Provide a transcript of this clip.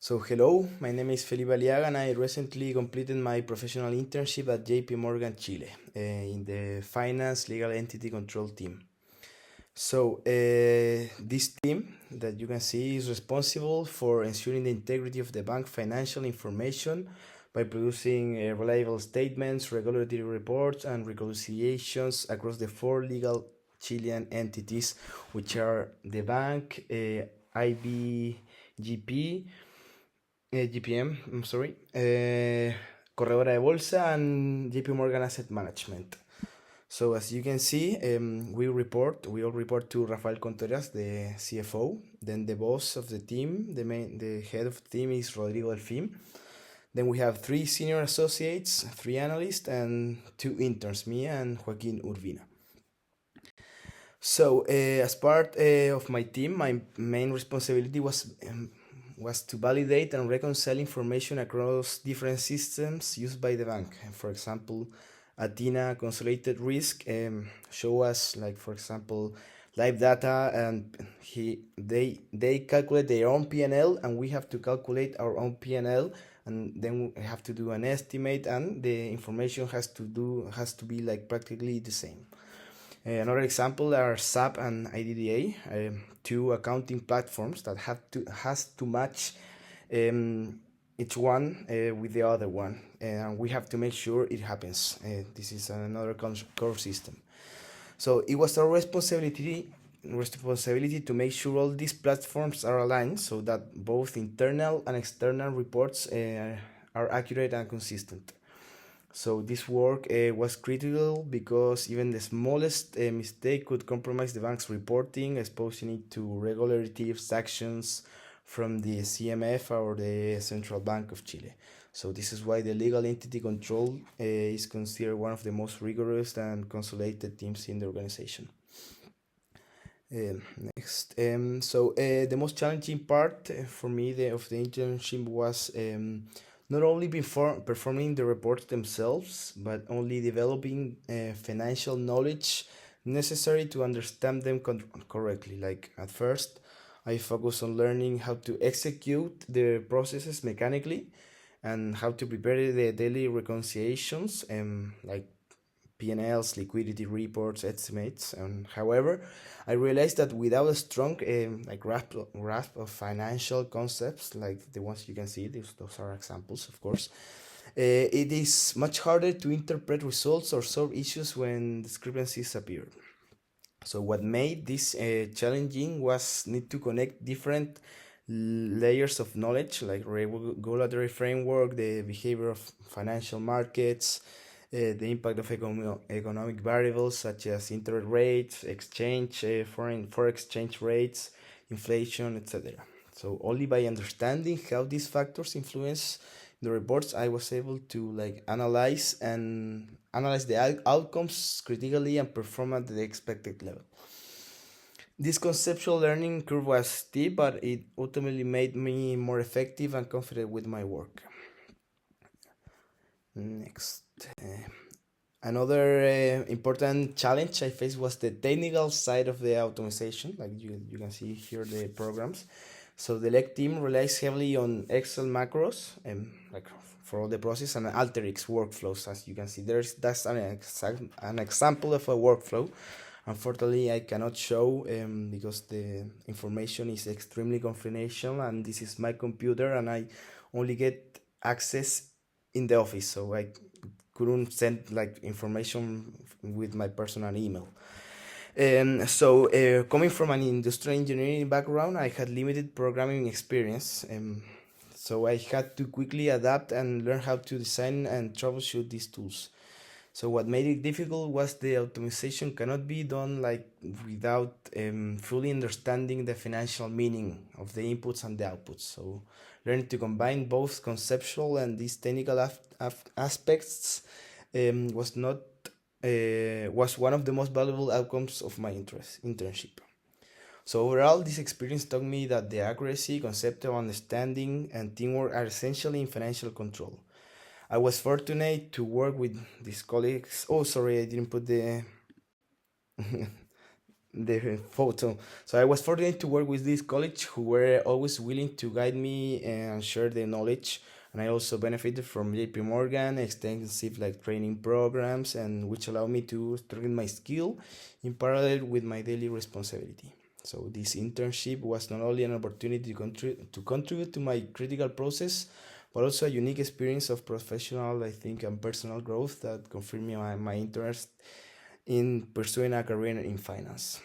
So hello, my name is Felipe Aliaga and I recently completed my professional internship at JP Morgan Chile in the finance legal entity control team. So this team that you can see is responsible for ensuring the integrity of the bank financial information by producing reliable statements, regulatory reports, and reconciliations across the four legal Chilean entities, which are the bank, IBGP, GPM, I'm sorry, Corredora de Bolsa, and JP Morgan Asset Management. So as you can see, we all report to Rafael Contreras, the CFO. Then the boss of the team, the head of the team is Rodrigo Delfim. Then we have three senior associates, three analysts, and two interns, me and Joaquin Urbina. So as part of my team, my main responsibility was to validate and reconcile information across different systems used by the bank. For example, Athena Consolidated Risk show us, like for example, live data, and they calculate their own PNL, and we have to calculate our own PNL, and then we have to do an estimate, and the information has to be like practically the same. Another example are SAP and IDDA, two accounting platforms that has to match each one with the other one, and we have to make sure it happens. This is another core system. So it was our responsibility to make sure all these platforms are aligned so that both internal and external reports are accurate and consistent. So this work was critical because even the smallest mistake could compromise the bank's reporting, exposing it to regulatory sanctions from the CMF or the Central Bank of Chile. So this is why the legal entity control is considered one of the most rigorous and consolidated teams in the organization. Next, the most challenging part for me of the internship was not only performing the reports themselves, but only developing financial knowledge necessary to understand them correctly. Like at first, I focused on learning how to execute the processes mechanically and how to prepare the daily reconciliations, like P&Ls, liquidity reports, estimates. And however, I realized that without a strong grasp of financial concepts, like the ones you can see, those are examples, of course, it is much harder to interpret results or solve issues when discrepancies appear. So what made this challenging was need to connect different layers of knowledge, like regulatory framework, the behavior of financial markets, the impact of economic variables such as interest rates, foreign exchange rates, inflation, etc. So only by understanding how these factors influence the reports, I was able to analyze the outcomes critically and perform at the expected level. This conceptual learning curve was steep, but it ultimately made me more effective and confident with my work. Next. Another important challenge I faced was the technical side of the automation. Like you can see here the programs. So the LEC team relies heavily on Excel macros for all the process and Alteryx workflows. As you can see, that's an example of a workflow. Unfortunately, I cannot show because the information is extremely confidential, and this is my computer, and I only get access in the office, so I couldn't send information with my personal email. Coming from an industrial engineering background, I had limited programming experience, so I had to quickly adapt and learn how to design and troubleshoot these tools. So what made it difficult was the optimization cannot be done without fully understanding the financial meaning of the inputs and the outputs. So learning to combine both conceptual and these technical aspects was one of the most valuable outcomes of my internship. So overall, this experience taught me that the accuracy, conceptual understanding, and teamwork are essentially in financial control. I was fortunate to work with these colleagues. Oh, sorry, I didn't put the the photo. So I was fortunate to work with this college who were always willing to guide me and share their knowledge. And I also benefited from JP Morgan extensive like training programs and which allowed me to strengthen my skill in parallel with my daily responsibility. So this internship was not only an opportunity to contribute to my critical process, but also a unique experience of professional, I think, and personal growth that confirmed my interest in pursuing a career in finance.